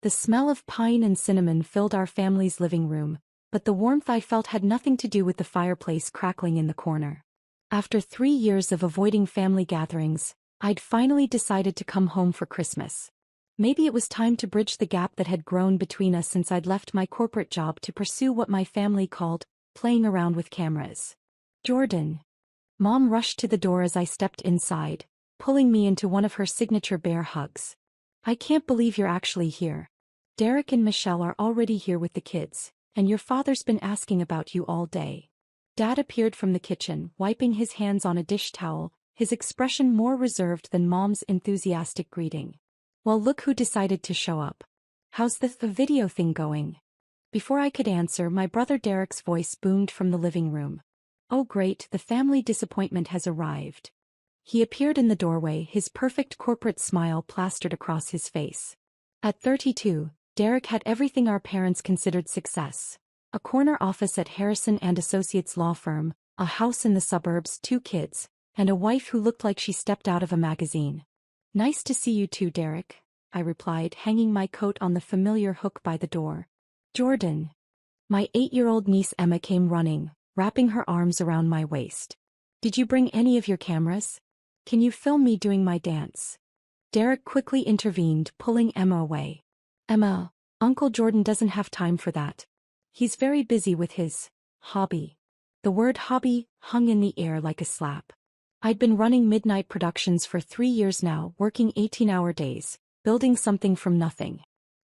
The smell of pine and cinnamon filled our family's living room, but the warmth I felt had nothing to do with the fireplace crackling in the corner. After 3 years of avoiding family gatherings, I'd finally decided to come home for Christmas. Maybe it was time to bridge the gap that had grown between us since I'd left my corporate job to pursue what my family called playing around with cameras. Jordan. Mom rushed to the door as I stepped inside, pulling me into one of her signature bear hugs. I can't believe you're actually here. Derek and Michelle are already here with the kids, and your father's been asking about you all day. Dad appeared from the kitchen, wiping his hands on a dish towel, his expression more reserved than Mom's enthusiastic greeting. Well, look who decided to show up. How's the video thing going? Before I could answer, my brother Derek's voice boomed from the living room. Oh great, the family disappointment has arrived. He appeared in the doorway, his perfect corporate smile plastered across his face. At 32, Derek had everything our parents considered success. A corner office at Harrison & Associates law firm, a house in the suburbs, 2 kids, and a wife who looked like she stepped out of a magazine. Nice to see you too, Derek, I replied, hanging my coat on the familiar hook by the door. Jordan. My 8-year-old niece Emma came running, wrapping her arms around my waist. Did you bring any of your cameras? Can you film me doing my dance? Derek quickly intervened, pulling Emma away. Emma, Uncle Jordan doesn't have time for that. He's very busy with his hobby. The word hobby hung in the air like a slap. I'd been running midnight productions for 3 years now, working 18-hour days, building something from nothing.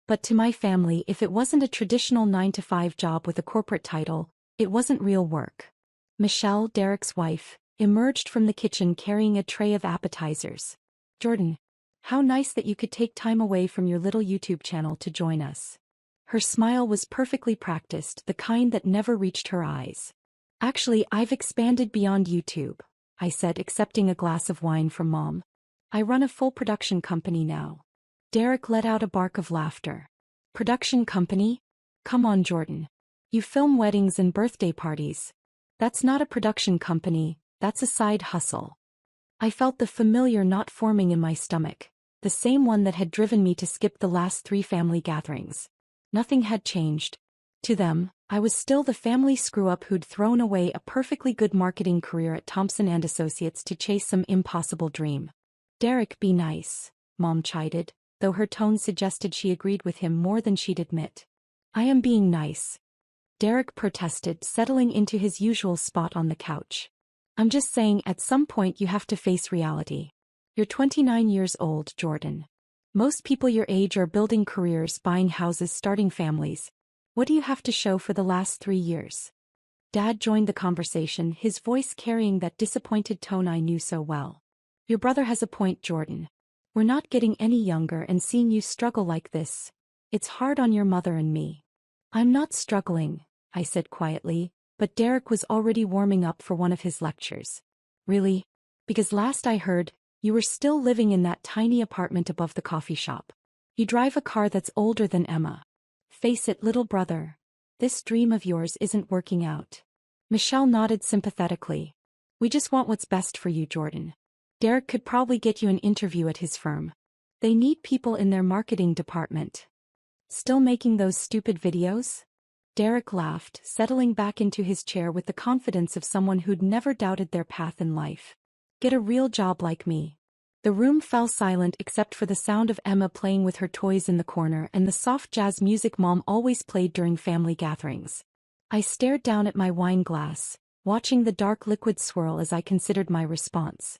But to my family, if it wasn't a traditional 9-to-5 job with a corporate title, it wasn't real work. Michelle, Derek's wife, emerged from the kitchen carrying a tray of appetizers. Jordan, how nice that you could take time away from your little YouTube channel to join us. Her smile was perfectly practiced, the kind that never reached her eyes. Actually, I've expanded beyond YouTube, I said, accepting a glass of wine from Mom. I run a full production company now. Derek let out a bark of laughter. Production company? Come on, Jordan. You film weddings and birthday parties. That's not a production company, that's a side hustle. I felt the familiar knot forming in my stomach, the same one that had driven me to skip the last 3 family gatherings. Nothing had changed. To them, I was still the family screw-up who'd thrown away a perfectly good marketing career at Thompson & Associates to chase some impossible dream. Derek, be nice, Mom chided, though her tone suggested she agreed with him more than she'd admit. I am being nice, Derek protested, settling into his usual spot on the couch. I'm just saying, at some point you have to face reality. You're 29 years old, Jordan. Most people your age are building careers, buying houses, starting families. What do you have to show for the last 3 years? Dad joined the conversation, his voice carrying that disappointed tone I knew so well. Your brother has a point, Jordan. We're not getting any younger, and seeing you struggle like this, it's hard on your mother and me. I'm not struggling, I said quietly, but Derek was already warming up for one of his lectures. Really? Because last I heard, you were still living in that tiny apartment above the coffee shop. You drive a car that's older than Emma. Face it, little brother. This dream of yours isn't working out. Michelle nodded sympathetically. We just want what's best for you, Jordan. Derek could probably get you an interview at his firm. They need people in their marketing department. Still making those stupid videos? Derek laughed, settling back into his chair with the confidence of someone who'd never doubted their path in life. Get a real job like me. The room fell silent except for the sound of Emma playing with her toys in the corner and the soft jazz music Mom always played during family gatherings. I stared down at my wine glass, watching the dark liquid swirl as I considered my response.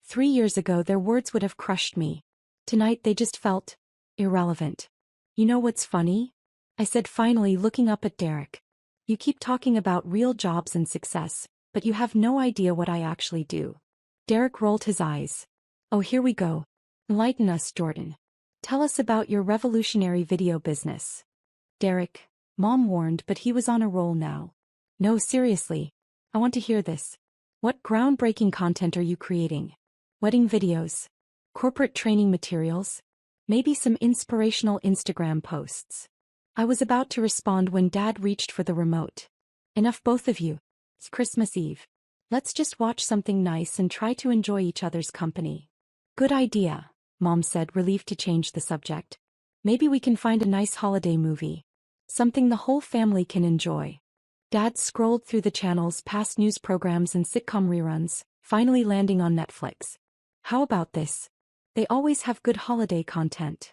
3 years ago their words would have crushed me. Tonight they just felt irrelevant. You know what's funny? I said finally, looking up at Derek. You keep talking about real jobs and success, but you have no idea what I actually do. Derek rolled his eyes. Oh, here we go. Enlighten us, Jordan. Tell us about your revolutionary video business. Derek, Mom warned, but he was on a roll now. No, seriously. I want to hear this. What groundbreaking content are you creating? Wedding videos? Corporate training materials? Maybe some inspirational Instagram posts. I was about to respond when Dad reached for the remote. Enough, both of you. It's Christmas Eve. Let's just watch something nice and try to enjoy each other's company. Good idea, Mom said, relieved to change the subject. Maybe we can find a nice holiday movie. Something the whole family can enjoy. Dad scrolled through the channels past news programs and sitcom reruns, finally landing on Netflix. How about this? They always have good holiday content.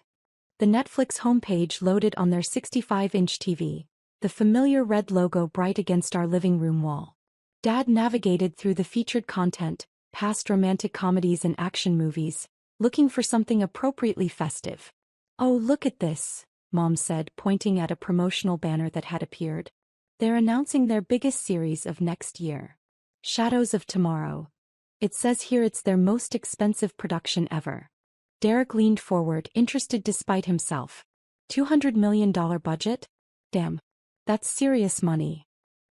The Netflix homepage loaded on their 65-inch TV, the familiar red logo bright against our living room wall. Dad navigated through the featured content, past romantic comedies and action movies, looking for something appropriately festive. "Oh, look at this," Mom said, pointing at a promotional banner that had appeared. "They're announcing their biggest series of next year. Shadows of Tomorrow. It says here it's their most expensive production ever." Derek leaned forward, interested despite himself. $200 million budget? Damn. That's serious money.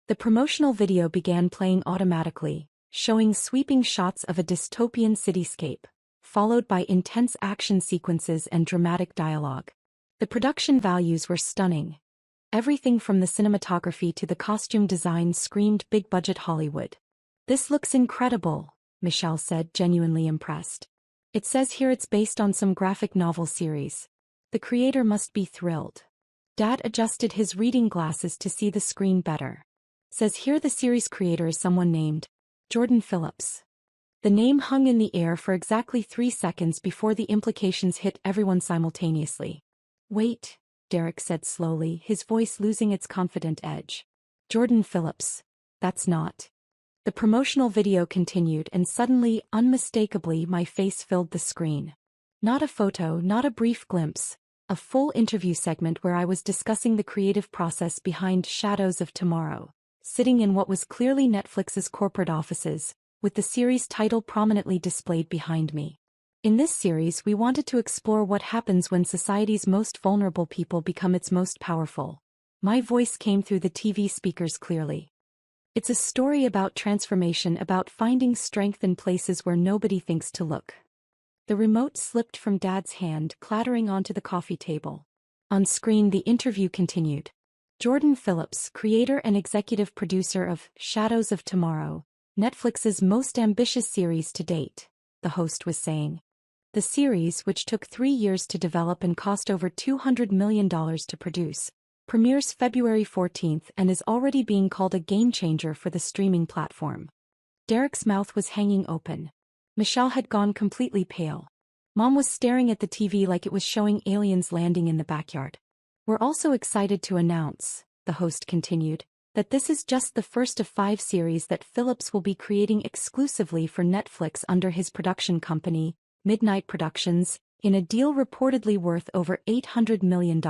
The promotional video began playing automatically, showing sweeping shots of a dystopian cityscape, followed by intense action sequences and dramatic dialogue. The production values were stunning. Everything from the cinematography to the costume design screamed big-budget Hollywood. "This looks incredible," Michelle said, genuinely impressed. "It says here it's based on some graphic novel series. The creator must be thrilled." Dad adjusted his reading glasses to see the screen better. "Says here the series creator is someone named Jordan Phillips." The name hung in the air for exactly 3 seconds before the implications hit everyone simultaneously. "Wait," Derek said slowly, his voice losing its confident edge. "Jordan Phillips. That's not." The promotional video continued, and suddenly, unmistakably, my face filled the screen. Not a photo, not a brief glimpse. A full interview segment where I was discussing the creative process behind Shadows of Tomorrow, sitting in what was clearly Netflix's corporate offices, with the series title prominently displayed behind me. In this series, we wanted to explore what happens when society's most vulnerable people become its most powerful. My voice came through the TV speakers clearly. "It's a story about transformation, about finding strength in places where nobody thinks to look." The remote slipped from Dad's hand, clattering onto the coffee table. On screen, the interview continued. "Jordan Phillips, creator and executive producer of Shadows of Tomorrow, Netflix's most ambitious series to date," the host was saying. The series, which took 3 years to develop and cost over $200 million to produce, premieres February 14th and is already being called a game-changer for the streaming platform. Derek's mouth was hanging open. Michelle had gone completely pale. Mom was staring at the TV like it was showing aliens landing in the backyard. "We're also excited to announce," the host continued, "that this is just the first of 5 series that Phillips will be creating exclusively for Netflix under his production company, Midnight Productions, in a deal reportedly worth over $800 million.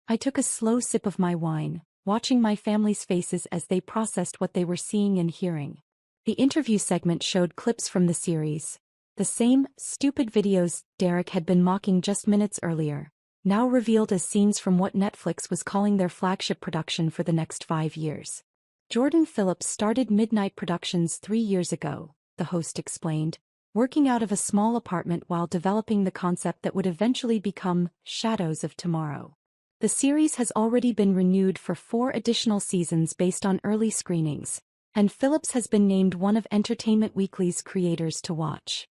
I took a slow sip of my wine, watching my family's faces as they processed what they were seeing and hearing. The interview segment showed clips from the series. The same stupid videos Derek had been mocking just minutes earlier, now revealed as scenes from what Netflix was calling their flagship production for the next 5 years. "Jordan Phillips started Midnight Productions 3 years ago," the host explained, working out of a small apartment while developing the concept that would eventually become Shadows of Tomorrow. The series has already been renewed for 4 additional seasons based on early screenings, and Phillips has been named one of Entertainment Weekly's creators to watch.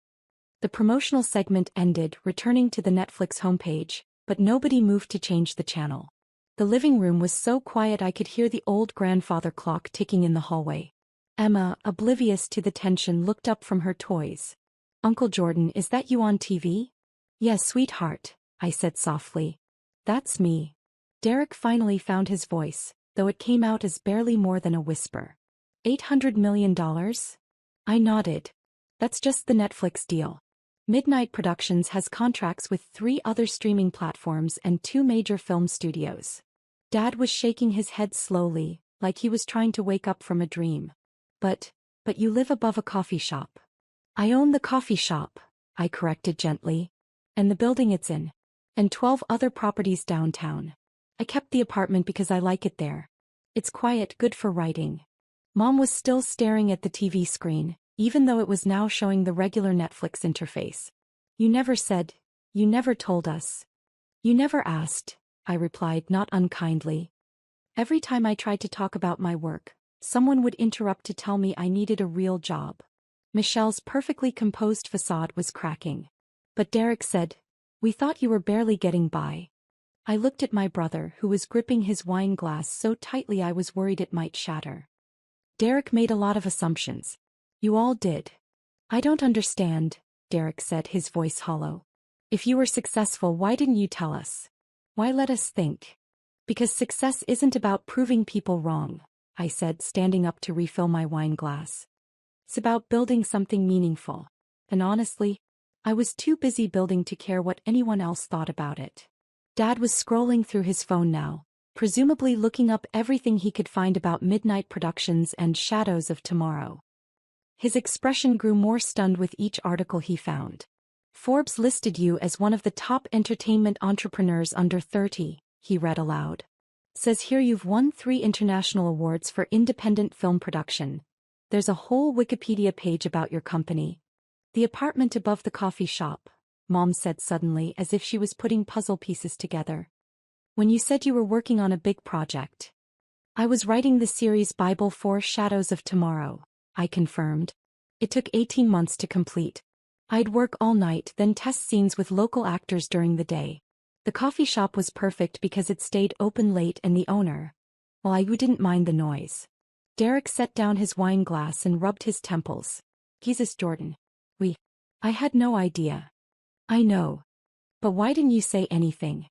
The promotional segment ended, returning to the Netflix homepage, but nobody moved to change the channel. The living room was so quiet I could hear the old grandfather clock ticking in the hallway. Emma, oblivious to the tension, looked up from her toys. "Uncle Jordan, is that you on TV?" "Yes, sweetheart," I said softly. "That's me." Derek finally found his voice, though it came out as barely more than a whisper. $800 million? I nodded. "That's just the Netflix deal. Midnight Productions has contracts with 3 other streaming platforms and 2 major film studios." Dad was shaking his head slowly, like he was trying to wake up from a dream. But you live above a coffee shop." "I own the coffee shop," I corrected gently. "And the building it's in. And 12 other properties downtown. I kept the apartment because I like it there. It's quiet, good for writing." Mom was still staring at the TV screen, even though it was now showing the regular Netflix interface. You never told us. You never asked," I replied, not unkindly. "Every time I tried to talk about my work, someone would interrupt to tell me I needed a real job." Michelle's perfectly composed facade was cracking. "But Derek said, we thought you were barely getting by. I looked at my brother, who was gripping his wine glass so tightly I was worried it might shatter. Derek made a lot of assumptions. You all did. I don't understand, Derek said, his voice hollow. If you were successful, why didn't you tell us? Why let us think? Because success isn't about proving people wrong, I said, standing up to refill my wine glass. It's about building something meaningful. And honestly, I was too busy building to care what anyone else thought about it. Dad was scrolling through his phone now, presumably looking up everything he could find about Midnight Productions and Shadows of Tomorrow. His expression grew more stunned with each article he found. Forbes listed you as one of the top entertainment entrepreneurs under 30, he read aloud. Says here you've won 3 international awards for independent film production. There's a whole Wikipedia page about your company. The apartment above the coffee shop, Mom said suddenly, as if she was putting puzzle pieces together. When you said you were working on a big project. I was writing the series Bible for Shadows of Tomorrow, I confirmed. It took 18 months to complete. I'd work all night, then test scenes with local actors during the day. The coffee shop was perfect because it stayed open late and the owner, well, I didn't mind the noise. Derek set down his wine glass and rubbed his temples. Jesus, Jordan. I had no idea. I know. But why didn't you say anything?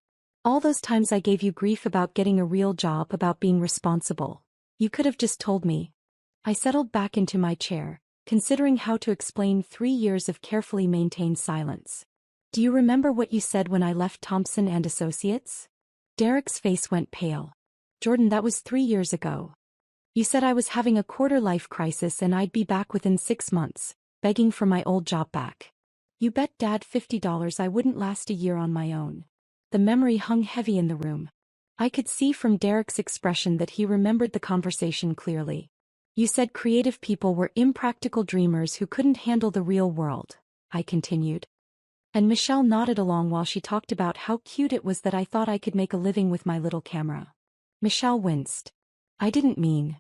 All those times I gave you grief about getting a real job, about being responsible. You could have just told me. I settled back into my chair, considering how to explain 3 years of carefully maintained silence. Do you remember what you said when I left Thompson and Associates? Derek's face went pale. Jordan, that was 3 years ago. You said I was having a quarter-life crisis and I'd be back within 6 months, begging for my old job back. You bet Dad $50 I wouldn't last a year on my own. The memory hung heavy in the room. I could see from Derek's expression that he remembered the conversation clearly. You said creative people were impractical dreamers who couldn't handle the real world, I continued. And Michelle nodded along while she talked about how cute it was that I thought I could make a living with my little camera. Michelle winced. I didn't mean.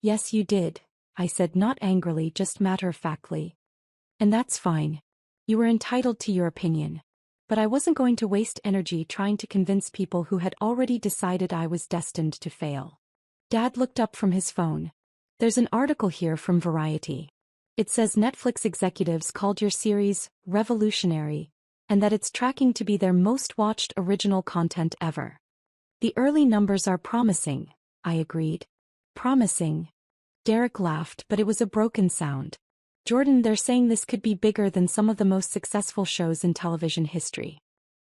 Yes, you did, I said, not angrily, just matter-of-factly. And that's fine. You were entitled to your opinion. But I wasn't going to waste energy trying to convince people who had already decided I was destined to fail. Dad looked up from his phone. There's an article here from Variety. It says Netflix executives called your series revolutionary, and that it's tracking to be their most watched original content ever. The early numbers are promising, I agreed. Promising? Derek laughed, but it was a broken sound. Jordan, they're saying this could be bigger than some of the most successful shows in television history.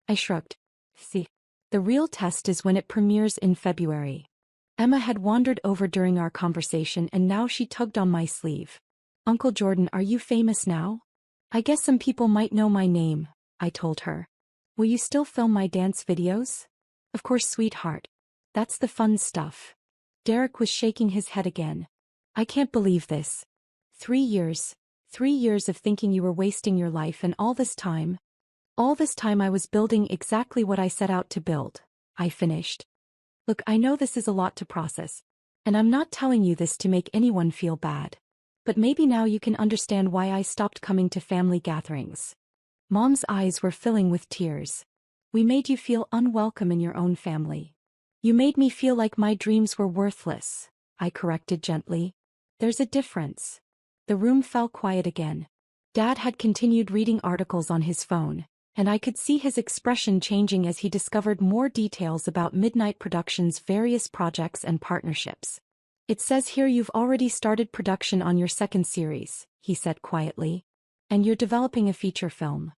I shrugged. See, the real test is when it premieres in February. Emma had wandered over during our conversation and now she tugged on my sleeve. Uncle Jordan, are you famous now? I guess some people might know my name, I told her. Will you still film my dance videos? Of course, sweetheart. That's the fun stuff. Derek was shaking his head again. I can't believe this. 3 years. 3 years of thinking you were wasting your life, and all this time I was building exactly what I set out to build, I finished. Look, I know this is a lot to process, and I'm not telling you this to make anyone feel bad. But maybe now you can understand why I stopped coming to family gatherings. Mom's eyes were filling with tears. We made you feel unwelcome in your own family. You made me feel like my dreams were worthless, I corrected gently. There's a difference. The room fell quiet again. Dad had continued reading articles on his phone, and I could see his expression changing as he discovered more details about Midnight Productions' various projects and partnerships. It says here you've already started production on your second series, he said quietly. And you're developing a feature film.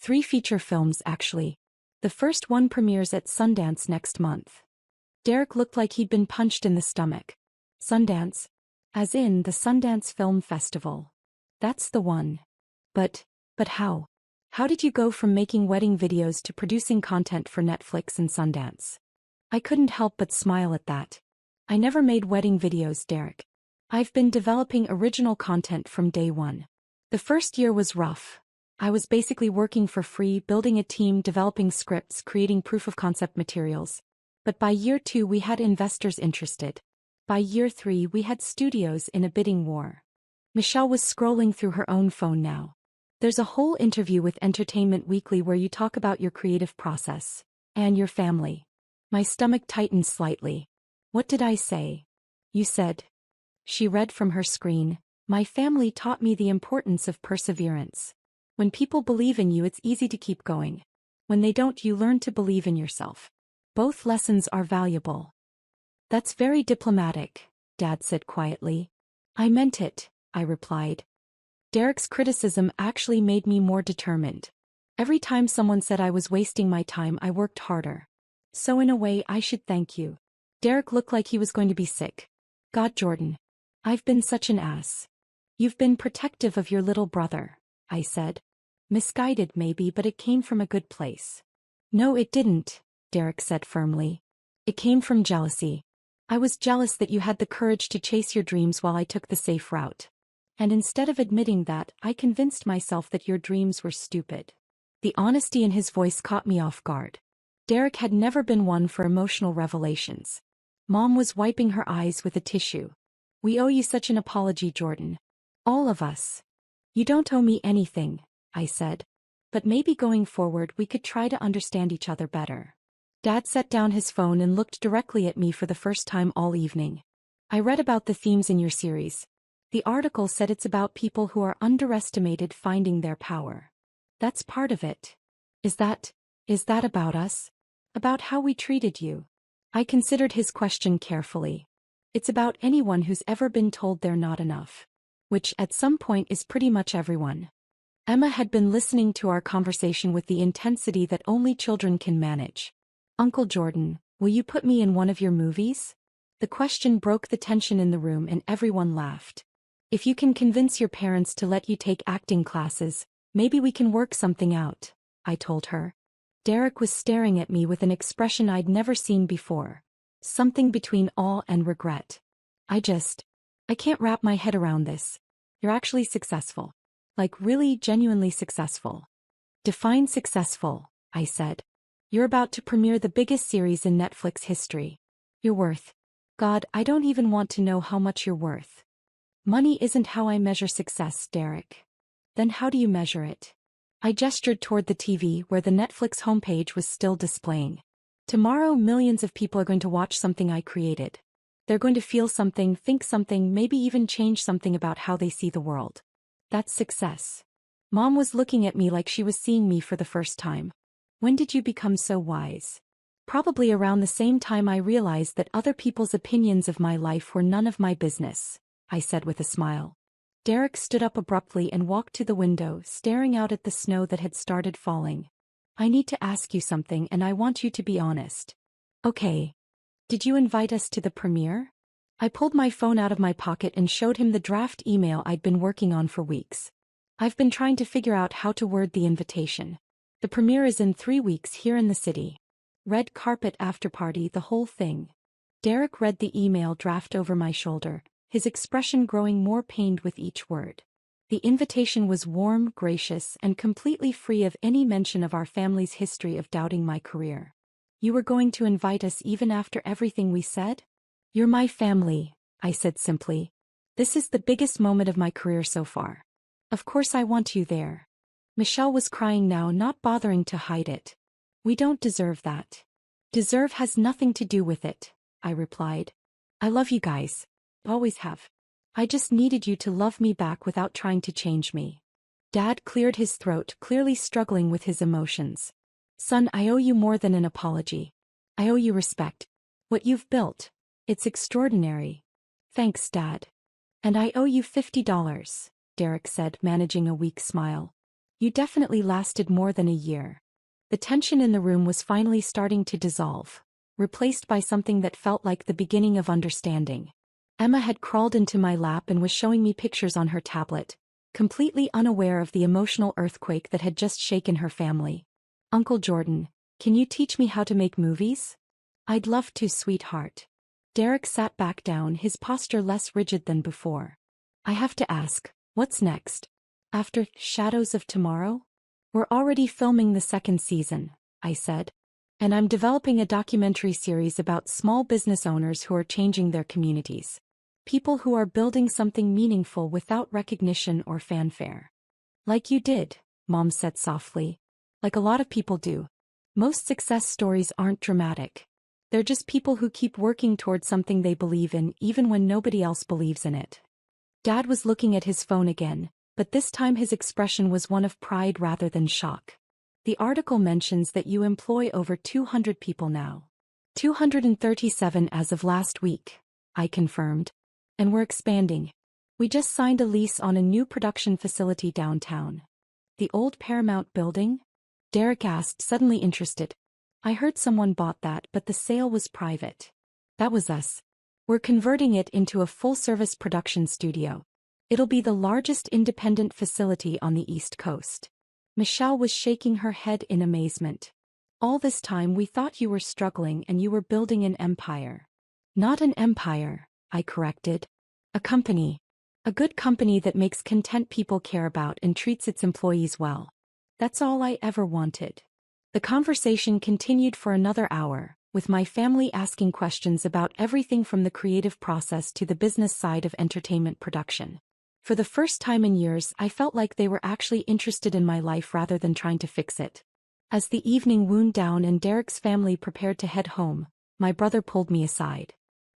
3 feature films, actually. The first one premieres at Sundance next month. Derek looked like he'd been punched in the stomach. Sundance? As in the Sundance Film Festival. That's the one. But how? How did you go from making wedding videos to producing content for Netflix and Sundance? I couldn't help but smile at that. I never made wedding videos, Derek. I've been developing original content from day one. The first year was rough. I was basically working for free, building a team, developing scripts, creating proof-of-concept materials. But by year 2 we had investors interested. By year 3 we had studios in a bidding war. Michelle was scrolling through her own phone now. There's a whole interview with Entertainment Weekly where you talk about your creative process. And your family. My stomach tightened slightly. What did I say? You said. She read from her screen. My family taught me the importance of perseverance. When people believe in you, it's easy to keep going. When they don't, you learn to believe in yourself. Both lessons are valuable. That's very diplomatic, Dad said quietly. I meant it, I replied. Derek's criticism actually made me more determined. Every time someone said I was wasting my time, I worked harder. So in a way, I should thank you. Derek looked like he was going to be sick. God, Jordan. I've been such an ass. You've been protective of your little brother, I said. Misguided maybe, but it came from a good place. No, it didn't, Derek said firmly. It came from jealousy. I was jealous that you had the courage to chase your dreams while I took the safe route. And instead of admitting that, I convinced myself that your dreams were stupid. The honesty in his voice caught me off guard. Derek had never been one for emotional revelations. Mom was wiping her eyes with a tissue. We owe you such an apology, Jordan. All of us. You don't owe me anything, I said. But maybe going forward we could try to understand each other better. Dad set down his phone and looked directly at me for the first time all evening. I read about the themes in your series. The article said it's about people who are underestimated finding their power. That's part of it. Is that about us? About how we treated you? I considered his question carefully. It's about anyone who's ever been told they're not enough. Which, at some point, is pretty much everyone. Emma had been listening to our conversation with the intensity that only children can manage. Uncle Jordan, will you put me in one of your movies? The question broke the tension in the room and everyone laughed. If you can convince your parents to let you take acting classes, maybe we can work something out, I told her. Derek was staring at me with an expression I'd never seen before. Something between awe and regret. I can't wrap my head around this. You're actually successful. Like really, genuinely successful. Define successful, I said. You're about to premiere the biggest series in Netflix history. You're worth. God, I don't even want to know how much you're worth. Money isn't how I measure success, Derek. Then how do you measure it? I gestured toward the TV where the Netflix homepage was still displaying. Tomorrow millions of people are going to watch something I created. They're going to feel something, think something, maybe even change something about how they see the world. That's success. Mom was looking at me like she was seeing me for the first time. When did you become so wise? Probably around the same time I realized that other people's opinions of my life were none of my business, I said with a smile. Derek stood up abruptly and walked to the window, staring out at the snow that had started falling. I need to ask you something and I want you to be honest. Okay. Did you invite us to the premiere? I pulled my phone out of my pocket and showed him the draft email I'd been working on for weeks. I've been trying to figure out how to word the invitation. The premiere is in 3 weeks here in the city. Red carpet after party, the whole thing. Derek read the email draft over my shoulder, his expression growing more pained with each word. The invitation was warm, gracious, and completely free of any mention of our family's history of doubting my career. You were going to invite us even after everything we said? You're my family, I said simply. This is the biggest moment of my career so far. Of course I want you there. Michelle was crying now, not bothering to hide it. We don't deserve that. Deserve has nothing to do with it, I replied. I love you guys. Always have. I just needed you to love me back without trying to change me. Dad cleared his throat, clearly struggling with his emotions. Son, I owe you more than an apology. I owe you respect. What you've built. It's extraordinary. Thanks, Dad. And I owe you $50, Derek said, managing a weak smile. You definitely lasted more than a year. The tension in the room was finally starting to dissolve, replaced by something that felt like the beginning of understanding. Emma had crawled into my lap and was showing me pictures on her tablet, completely unaware of the emotional earthquake that had just shaken her family. Uncle Jordan, can you teach me how to make movies? I'd love to, sweetheart. Derek sat back down, his posture less rigid than before. I have to ask, what's next? After Shadows of Tomorrow? We're already filming the 2nd season, I said. And I'm developing a documentary series about small business owners who are changing their communities. People who are building something meaningful without recognition or fanfare. Like you did, Mom said softly. Like a lot of people do. Most success stories aren't dramatic. They're just people who keep working towards something they believe in even when nobody else believes in it. Dad was looking at his phone again, but this time his expression was one of pride rather than shock. The article mentions that you employ over 200 people now. 237 as of last week, I confirmed. And we're expanding. We just signed a lease on a new production facility downtown. The old Paramount building? Derek asked, suddenly interested. I heard someone bought that, but the sale was private. That was us. We're converting it into a full-service production studio. It'll be the largest independent facility on the East Coast. Michelle was shaking her head in amazement. All this time we thought you were struggling and you were building an empire. Not an empire, I corrected. A company. A good company that makes content people care about and treats its employees well. That's all I ever wanted. The conversation continued for another hour, with my family asking questions about everything from the creative process to the business side of entertainment production. For the first time in years, I felt like they were actually interested in my life rather than trying to fix it. As the evening wound down and Derek's family prepared to head home, my brother pulled me aside.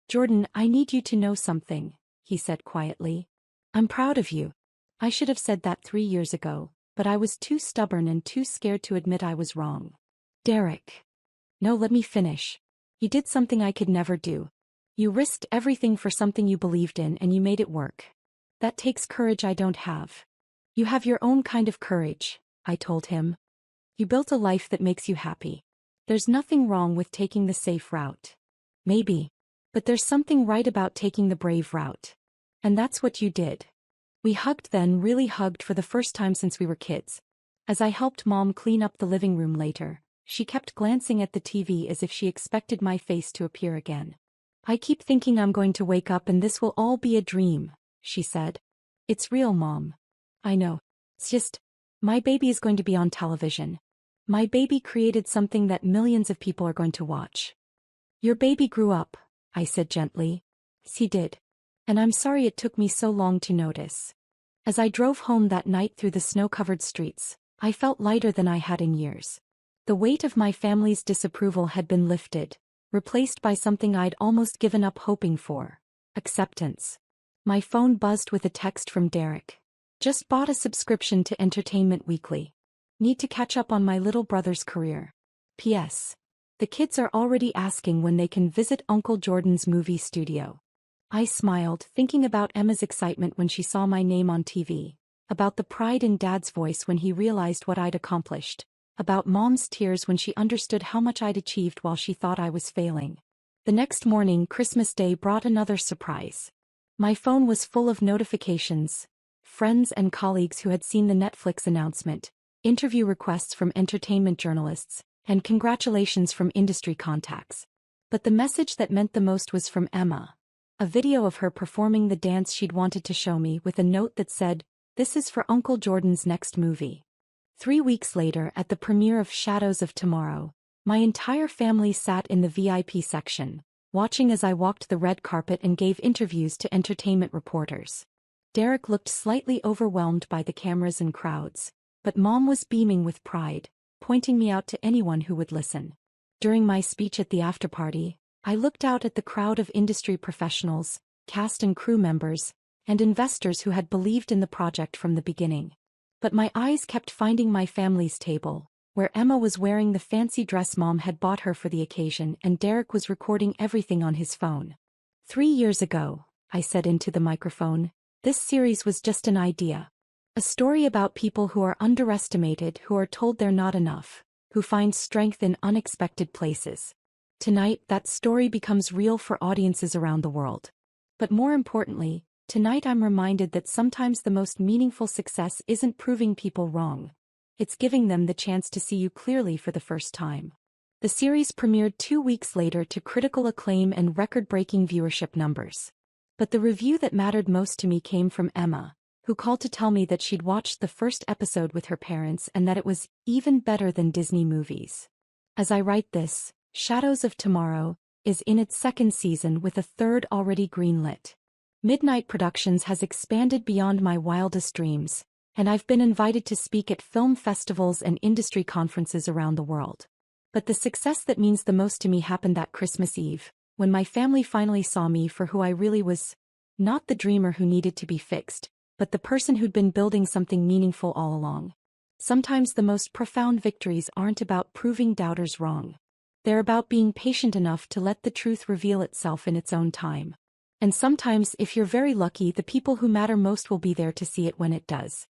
"Jordan, I need you to know something," he said quietly. "I'm proud of you. I should have said that 3 years ago, but I was too stubborn and too scared to admit I was wrong." "Derek." "No, let me finish. You did something I could never do. You risked everything for something you believed in and you made it work. That takes courage I don't have." "You have your own kind of courage," I told him. "You built a life that makes you happy. There's nothing wrong with taking the safe route. Maybe. But there's something right about taking the brave route. And that's what you did." We hugged then, really hugged for the first time since we were kids. As I helped Mom clean up the living room later, she kept glancing at the TV as if she expected my face to appear again. "I keep thinking I'm going to wake up and this will all be a dream," she said. "It's real, Mom." "I know. It's just, my baby is going to be on television. My baby created something that millions of people are going to watch." "Your baby grew up," I said gently. "He did. And I'm sorry it took me so long to notice." As I drove home that night through the snow-covered streets, I felt lighter than I had in years. The weight of my family's disapproval had been lifted, replaced by something I'd almost given up hoping for: acceptance. My phone buzzed with a text from Derek. "Just bought a subscription to Entertainment Weekly. Need to catch up on my little brother's career. P.S. The kids are already asking when they can visit Uncle Jordan's movie studio." I smiled, thinking about Emma's excitement when she saw my name on TV, about the pride in Dad's voice when he realized what I'd accomplished, about Mom's tears when she understood how much I'd achieved while she thought I was failing. The next morning, Christmas Day, brought another surprise. My phone was full of notifications, friends and colleagues who had seen the Netflix announcement, interview requests from entertainment journalists, and congratulations from industry contacts. But the message that meant the most was from Emma. A video of her performing the dance she'd wanted to show me with a note that said, "This is for Uncle Jordan's next movie." 3 weeks later, at the premiere of Shadows of Tomorrow, my entire family sat in the VIP section, watching as I walked the red carpet and gave interviews to entertainment reporters. Derek looked slightly overwhelmed by the cameras and crowds, but Mom was beaming with pride, pointing me out to anyone who would listen. During my speech at the after-party, I looked out at the crowd of industry professionals, cast and crew members, and investors who had believed in the project from the beginning. But my eyes kept finding my family's table, where Emma was wearing the fancy dress Mom had bought her for the occasion and Derek was recording everything on his phone. 3 years ago, I said into the microphone, this series was just an idea. A story about people who are underestimated, who are told they're not enough, who find strength in unexpected places. Tonight, that story becomes real for audiences around the world. But more importantly, tonight I'm reminded that sometimes the most meaningful success isn't proving people wrong. It's giving them the chance to see you clearly for the first time. The series premiered 2 weeks later to critical acclaim and record-breaking viewership numbers. But the review that mattered most to me came from Emma, who called to tell me that she'd watched the first episode with her parents and that it was even better than Disney movies. As I write this, Shadows of Tomorrow is in its 2nd season with a 3rd already greenlit. Midnight Productions has expanded beyond my wildest dreams, and I've been invited to speak at film festivals and industry conferences around the world. But the success that means the most to me happened that Christmas Eve, when my family finally saw me for who I really was. Not the dreamer who needed to be fixed, but the person who'd been building something meaningful all along. Sometimes the most profound victories aren't about proving doubters wrong. They're about being patient enough to let the truth reveal itself in its own time. And sometimes, if you're very lucky, the people who matter most will be there to see it when it does.